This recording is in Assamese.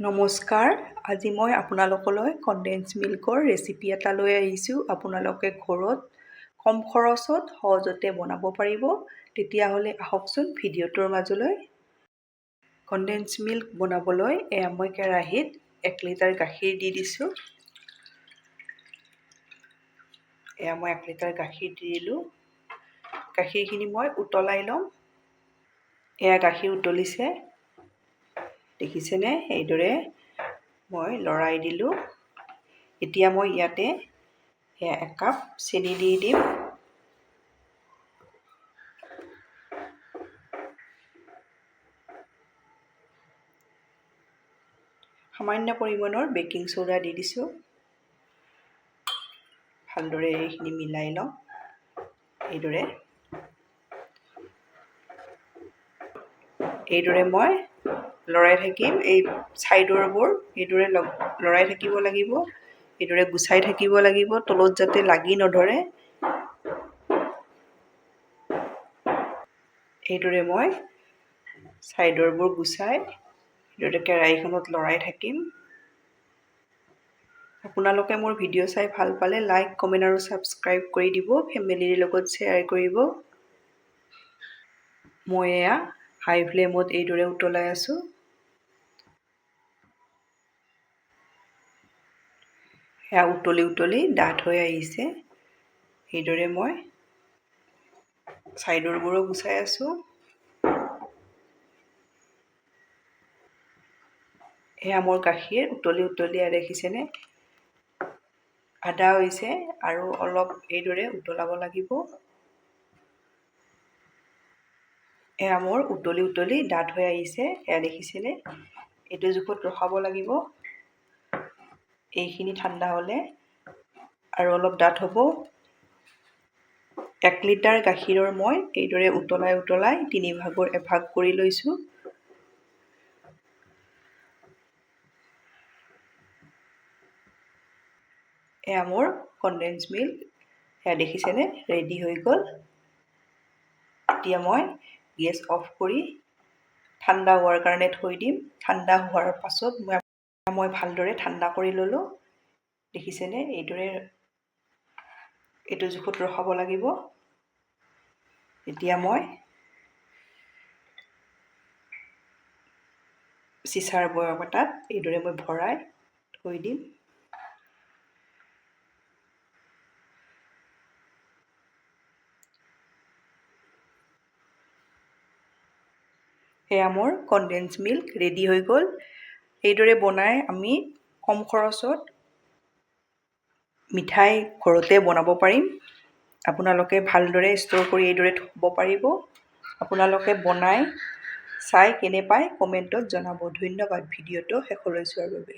নমস্কাৰ। আজি মই আপোনালোকলৈ কনডেন্স মিল্কৰ ৰেচিপি এটা লৈ আহিছোঁ। আপোনালোকে ঘৰত কম খৰচত সহজতে বনাব পাৰিব। তেতিয়াহ'লে আহকচোন ভিডিঅ'টোৰ মাজলৈ। কনডেন্স মিল্ক বনাবলৈ মই কেৰাহীত 1 লিটাৰ গাখীৰ দি দিছোঁ। মই 1 লিটাৰ গাখীৰ দি দিলোঁ। গাখীৰখিনি মই উতলাই ল'ম। গাখীৰ উতলিছে, দেখিছেনে? এইদৰে মই লৰাই দিলোঁ। এতিয়া মই ইয়াতে 1 কাপ চেনি দি দিম। সামান্য পৰিমাণৰ বেকিং চ'ডা দি দিছোঁ। ভালদৰে এইখিনি মিলাই লওঁ। এইদৰে মই লৰাই থাকিম। এই ছাইডৰবোৰ এইদৰে লৰাই থাকিব লাগিব। এইদৰে গুচাই থাকিব লাগিব, তলত যাতে লাগি নধৰে। এইদৰে মই ছাইডৰবোৰ গুচাই এইদৰে কেৰাহীখনত লৰাই থাকিম। আপোনালোকে মোৰ ভিডিঅ' চাই ভাল পালে লাইক, কমেণ্ট আৰু ছাবস্ক্ৰাইব কৰি দিব। ফেমিলিৰ লগত শ্বেয়াৰ কৰিব। মই হাই ফ্লেমত এইদৰে উতলাই আছোঁ। উতলি ডাঠ হৈ আহিছে। এইদৰে মই ছাইডৰবোৰো গুচাই আছোঁ। মোৰ গাখীৰ উতলি দেখিছেনে? আধা হৈছে আৰু অলপ এইদৰে উতলাব লাগিব। মোৰ উতলি ডাঠ হৈ আহিছে। দেখিছেনে? এইটো জোখত ৰখাব লাগিব। এইখিনি ঠাণ্ডা হ'লে আৰু অলপ ডাঠ হ'ব। 1 লিটাৰ গাখীৰৰ মই এইদৰে উতলাই 3 ভাগৰ এভাগ কৰি লৈছোঁ। মোৰ কনডেন্স মিল্ক দেখিছেনে? ৰেডি হৈ গ'ল। এতিয়া মই গেছ অফ কৰি ঠাণ্ডা হোৱাৰ কাৰণে থৈ দিম। ঠাণ্ডা হোৱাৰ পাছত মই ভালদৰে ঠাণ্ডা কৰি ল'লোঁ। দেখিছেনে? এইটো জোখত ৰখাব লাগিব। এতিয়া মই চিচাৰ বৈয়াম এটাত এইদৰে মই ভৰাই থৈ দিম। মোৰ কনডেন্স মিল্ক ৰেডি হৈ গ'ল। এইদৰে বনাই আমি কম খৰচত মিঠাই ঘৰতে বনাব পাৰিম। আপোনালোকে ভালদৰে ষ্ট'ৰ কৰি এইদৰে থ'ব পাৰিব। আপোনালোকে বনাই চাই কেনে পায় কমেণ্টত জনাব। ধন্যবাদ ভিডিঅ'টো শেষলৈ চোৱাৰ বাবে।